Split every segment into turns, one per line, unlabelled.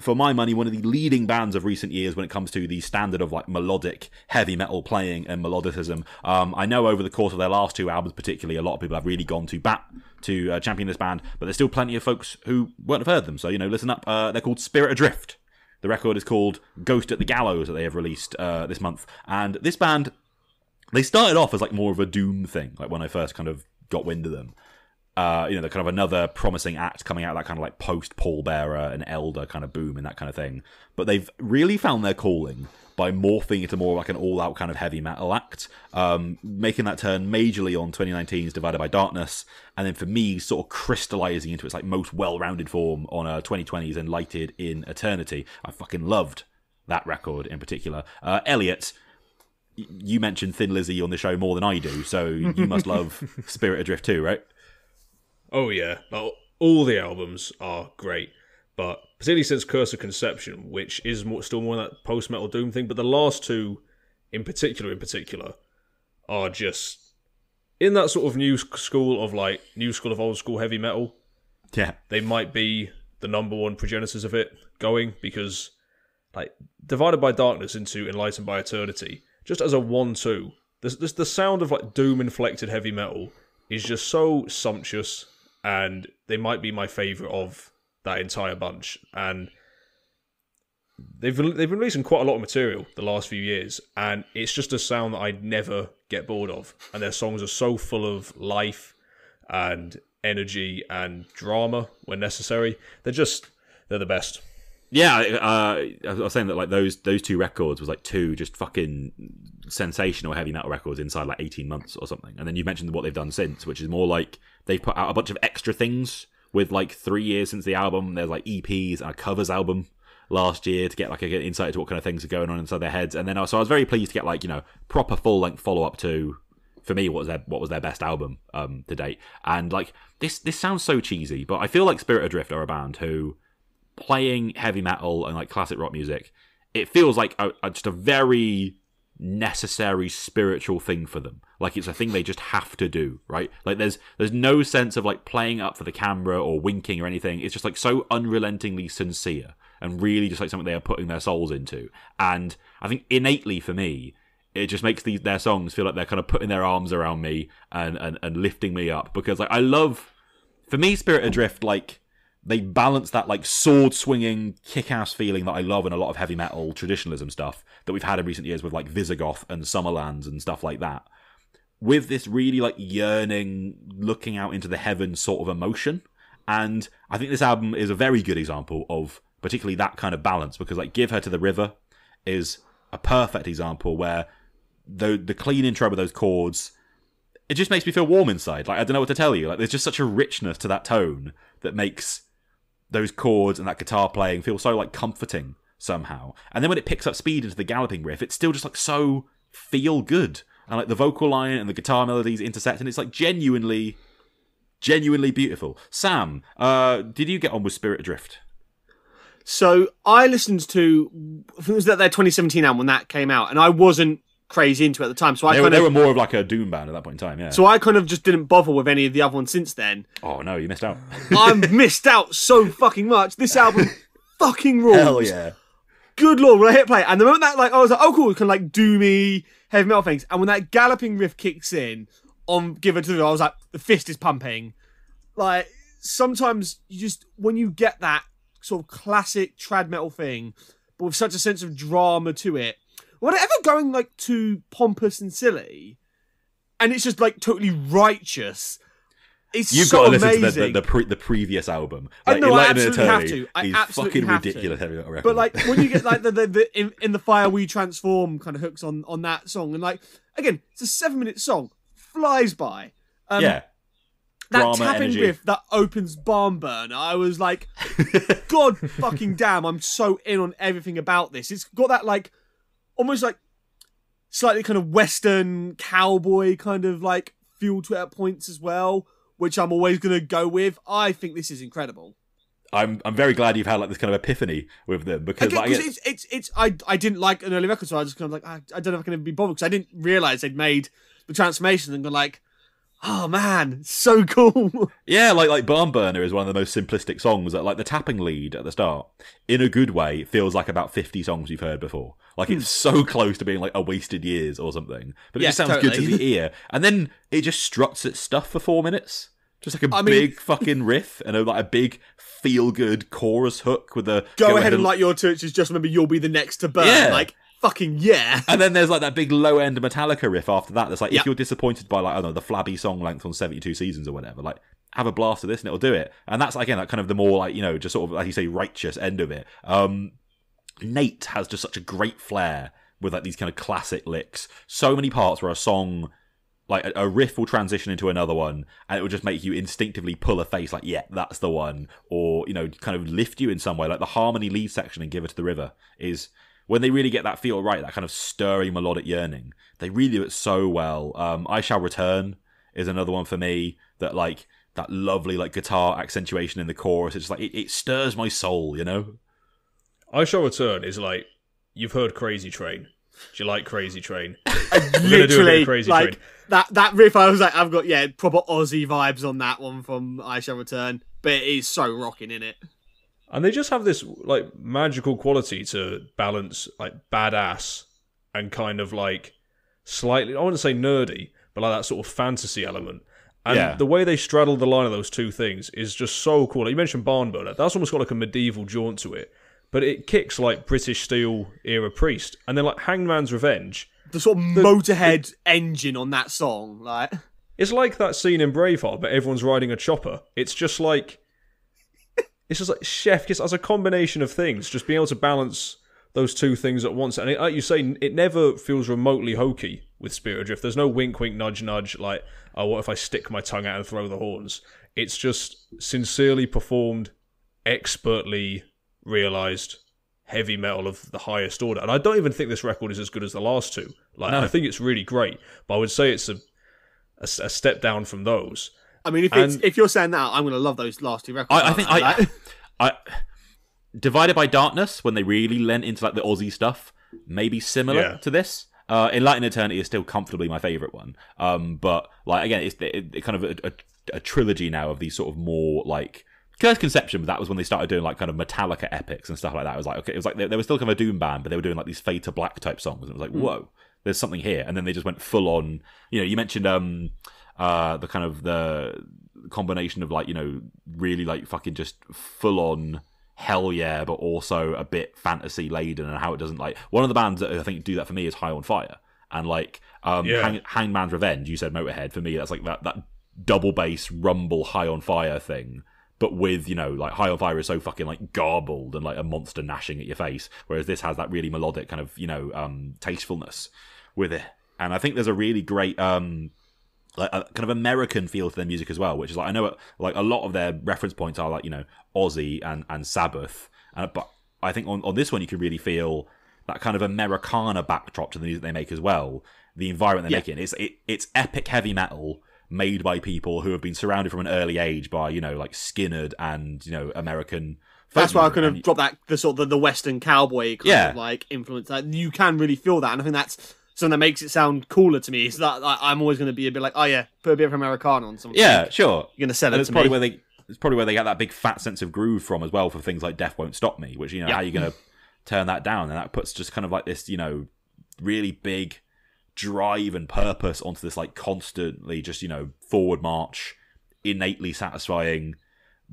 for my money, one of the leading bands of recent years when it comes to the standard of like melodic heavy metal playing and melodicism. I know over the course of their last 2 albums particularly, a lot of people have really gone to bat to champion this band, but there's still plenty of folks who won't have heard them, so listen up. They're called Spirit Adrift. The record is called Ghost at the Gallows that they have released this month, and this band, they started off as like more of a doom thing, like when I first kind of got wind of them. They're kind of another promising act coming out of that kind of like post-Paul Bearer and Elder kind of boom and that kind of thing. But they've really found their calling by morphing into more like an all-out kind of heavy metal act, making that turn majorly on 2019's Divided by Darkness, and then for me, sort of crystallizing into its like most well-rounded form on 2020's Enlightened in Eternity. I fucking loved that record in particular. Elliot, you mentioned Thin Lizzy on the show more than I do, so you must love Spirit Adrift too, right?
Oh yeah, all the albums are great, but particularly since Curse of Conception, which is still more that post-metal doom thing, but the last 2 in particular are just in that sort of new school of old school heavy metal.
Yeah,
they might be the number 1 progenitors of it going, because like Divided by Darkness into Enlightened by Eternity, just as a 1-2, the sound of like doom inflected heavy metal is just so sumptuous, and they might be my favourite of that entire bunch. And they've been releasing quite a lot of material the last few years, and it's just a sound that I'd never get bored of. And their songs are so full of life and energy and drama when necessary. They're the best.
Yeah, I was saying that like those 2 records was like 2 just fucking sensational heavy metal records inside like 18 months or something. And then you mentioned what they've done since, which is more like they've put out a bunch of extra things with like 3 years since the album. There's like EPs and a covers album last year to get like an insight into what kind of things are going on inside their heads. And then so I was very pleased to get like proper full length follow up to, for me, what was their best album to date. And like this sounds so cheesy, but I feel like Spirit Adrift are a band who, playing heavy metal and like classic rock music, it feels like just a very necessary spiritual thing for them. Like it's a thing they just have to do, right? Like there's no sense of like playing up for the camera or winking or anything. It's just like so unrelentingly sincere and really just like something they are putting their souls into. And I think innately for me, it just makes their songs feel like they're kind of putting their arms around me and lifting me up, because like I love, for me, Spirit Adrift, like they balance that like sword swinging kick-ass feeling that I love in a lot of heavy metal traditionalism stuff that we've had in recent years with like Visigoth and Summerlands and stuff like that, with this really like yearning, looking out into the heavens sort of emotion. And I think this album is a very good example of particularly that kind of balance, because like Give Her to the River is a perfect example where the clean intro with those chords, it just makes me feel warm inside. Like I don't know what to tell you. Like there's just such a richness to that tone that makes those chords and that guitar playing feel so like comforting somehow. And then when it picks up speed into the galloping riff, it's still just like so feel good. And like the vocal line and the guitar melodies intersect, and it's like genuinely beautiful. Sam, did you get on with Spirit Adrift?
So I listened to, I think it was their 2017 album when that came out, and I wasn't crazy into it at the time. So they
were more of like a doom band at that point in time, yeah.
So I kind of just didn't bother with any of the other ones since then.
Oh no, you missed out.
I missed out so fucking much. This album fucking rules.
Hell yeah.
Good lord, when I hit play, and the moment that like I was like, oh cool, kind of like doomy heavy metal things, and when that galloping riff kicks in on Give Her to the River, I was like, the fist is pumping. Like sometimes you just, when you get that sort of classic trad metal thing, but with such a sense of drama to it, whatever going like too pompous and silly, and it's just like totally righteous. You've
got to
amazing.
Listen to the previous album.
Like, no, I absolutely have to. I absolutely
fucking
have
ridiculous
to.
heavy metal record.
But like when you get like the in the Fire We Transform kind of hooks on that song, and like again, it's a 7-minute song, flies by.
Yeah.
That
Drama,
tapping
energy.
riff that opens Barn Burner, I was like, God fucking damn, I'm so in on everything about this. It's got that like almost like slightly kind of Western cowboy kind of like feel to it at points as well, which I'm always going to go with. I think this is incredible.
I'm very glad you've had like this kind of epiphany with them, because
I didn't like an early record, so I was just kind of like, I don't know if I can ever be bothered, because I didn't realise they'd made the transformation and gone like, Oh man, so cool.
Yeah, like Barn Burner is one of the most simplistic songs. That like the tapping lead at the start, in a good way, feels like about 50 songs you've heard before. Like it's so close to being like a wasted years or something. But it just sounds good to the ear. And then it just struts its stuff for 4 minutes. Just like a big fucking riff and like a big feel-good chorus hook with a
go ahead and light your torches. Just remember, you'll be the next to burn.
Yeah.
Like fucking yeah.
And then there's like that big low-end Metallica riff after that. That's like if you're disappointed by like I don't know the flabby song length on 72 seasons or whatever, like have a blast of this and it'll do it. And that's again like kind of the more like just sort of like you say righteous end of it. Nate has just such a great flair with like these kind of classic licks. So many parts where a song. Like a riff will transition into another one, and it will just make you instinctively pull a face, like, yeah, that's the one, or kind of lift you in some way. Like the harmony lead section in "Give Her to the River" is when they really get that feel right, that kind of stirring melodic yearning. They really do it so well. "I Shall Return" is another one for me that like that lovely like guitar accentuation in the chorus. It's just like it stirs my soul,
"I Shall Return" is like you've heard "Crazy Train." Do you like Crazy Train?
Literally,
Crazy
like
Train.
that riff. I was like, I've got proper Aussie vibes on that one from "I Shall Return," but it is so rocking in it.
And they just have this like magical quality to balance like badass and kind of like slightly, I wouldn't say nerdy, but like that sort of fantasy element. And the way they straddle the line of those two things is just so cool. Like you mentioned Barn Burner, that's almost got like a medieval jaunt to it. But it kicks like British Steel era Priest. And then like Hangman's Revenge.
The sort of Motorhead engine on that song. Like
it's like that scene in Braveheart, but everyone's riding a chopper. It's just like chef kiss as a combination of things. Just being able to balance those two things at once. And it, like you say, it never feels remotely hokey with Spirit Adrift. There's no wink, wink, nudge, nudge. Like, oh, what if I stick my tongue out and throw the horns? It's just sincerely performed, expertly realised heavy metal of the highest order. And I don't even think this record is as good as the last two. Like, I think it's really great, but I would say it's a step down from those.
I mean, if you're saying that, I'm going to love those last two records.
I think I Divided by Darkness, when they really lent into like the Aussie stuff, maybe similar to this. Enlightened Eternity is still comfortably my favourite one. But like again, it's kind of a trilogy now of these sort of more like Curse Conception. But that was when they started doing like kind of Metallica epics and stuff like that. It was like okay, it was like they were still kind of a doom band, but they were doing like these Fade to Black type songs, and it was like whoa, there's something here. And then they just went full on. You mentioned the kind of the combination of like really like fucking just full on hell yeah, but also a bit fantasy laden, and how it doesn't like one of the bands that I think do that for me is High on Fire, and like Hangman's Revenge. You said Motorhead, for me that's like that double bass rumble High on Fire thing, but with like High on Fire is so fucking like garbled and like a monster gnashing at your face, whereas this has that really melodic kind of tastefulness with it. And I think there's a really great like a kind of American feel to their music as well, which is like I know like a lot of their reference points are like Ozzy and Sabbath, but I think on this one you can really feel that kind of Americana backdrop to the music they make as well. The environment they're making, it's epic heavy metal made by people who have been surrounded from an early age by like Skynyrd and American.
That's why I kind of dropped that the sort of the Western cowboy kind of like influence. Like, you can really feel that, and I think that's something that makes it sound cooler to me. Is that like, I'm always going to be a bit like, oh yeah, put a bit of Americana on something.
Yeah, sure.
You're going to sell
and
it
it's
to
probably
me.
It's probably where they get that big fat sense of groove from as well for things like Death Won't Stop Me, which how are you going to turn that down? And that puts just kind of like this really big drive and purpose onto this like constantly just forward march, innately satisfying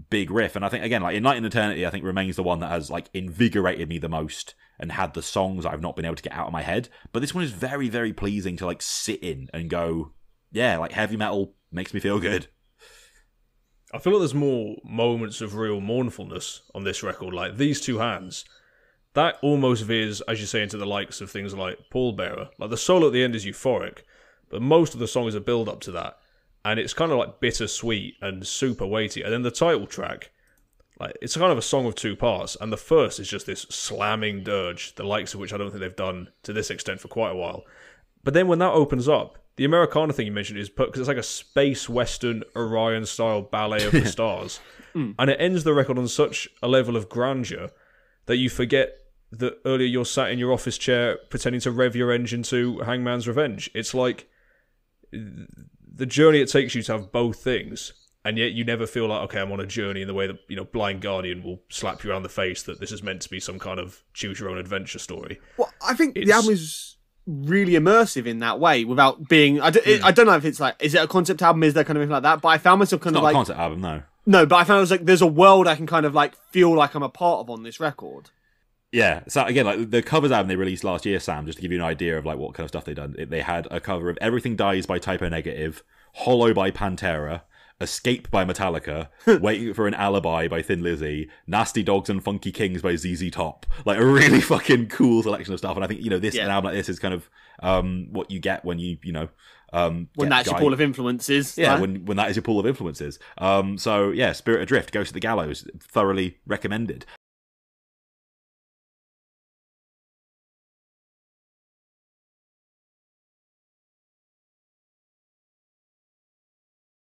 big riff. And I think again like Enlightened Eternity I think remains the one that has like invigorated me the most and had the songs I've not been able to get out of my head. But this one is very, very pleasing to like sit in and go, yeah, like heavy metal makes me feel good.
I feel like there's more moments of real mournfulness on this record. Like These Two Hands, that almost veers, as you say, into the likes of things like Pallbearer. Like the solo at the end is euphoric, but most of the song is a build up to that. And it's kind of like bittersweet and super weighty. And then the title track, like it's kind of a song of two parts, and the first is just this slamming dirge, the likes of which I don't think they've done to this extent for quite a while. But then when that opens up, the Americana thing you mentioned is because it's like a space western Orion style ballet of the stars, and it ends the record on such a level of grandeur that you forget that earlier you're sat in your office chair pretending to rev your engine to Hangman's Revenge. It's like the journey it takes you to have both things, and yet you never feel like, okay, I'm on a journey in the way that, you know, Blind Guardian will slap you around the face that this is meant to be some kind of choose your own adventure story.
Well, I think the album is really immersive in that way without being. I don't know if it's like, is it a concept album? Is there kind of anything like that? But I found myself kind
It's
of
not
like
a concept album, no.
No, but I found it was like there's a world I can kind of like feel like I'm a part of on this record.
Yeah, so again, like the covers album they released last year, Sam, just to give you an idea of like what kind of stuff they've done. They had a cover of Everything Dies by Typo Negative, Hollow by Pantera, Escape by Metallica, Waiting for an Alibi by Thin Lizzy, Nasty Dogs and Funky Kings by ZZ Top. Like a really fucking cool selection of stuff. And I think, you know, an album like this is kind of what you get when you know,
when that's your pool of influences.
Yeah,
right?
when that is your pool of influences. So yeah, Spirit Adrift, Ghost of the Gallows, thoroughly recommended.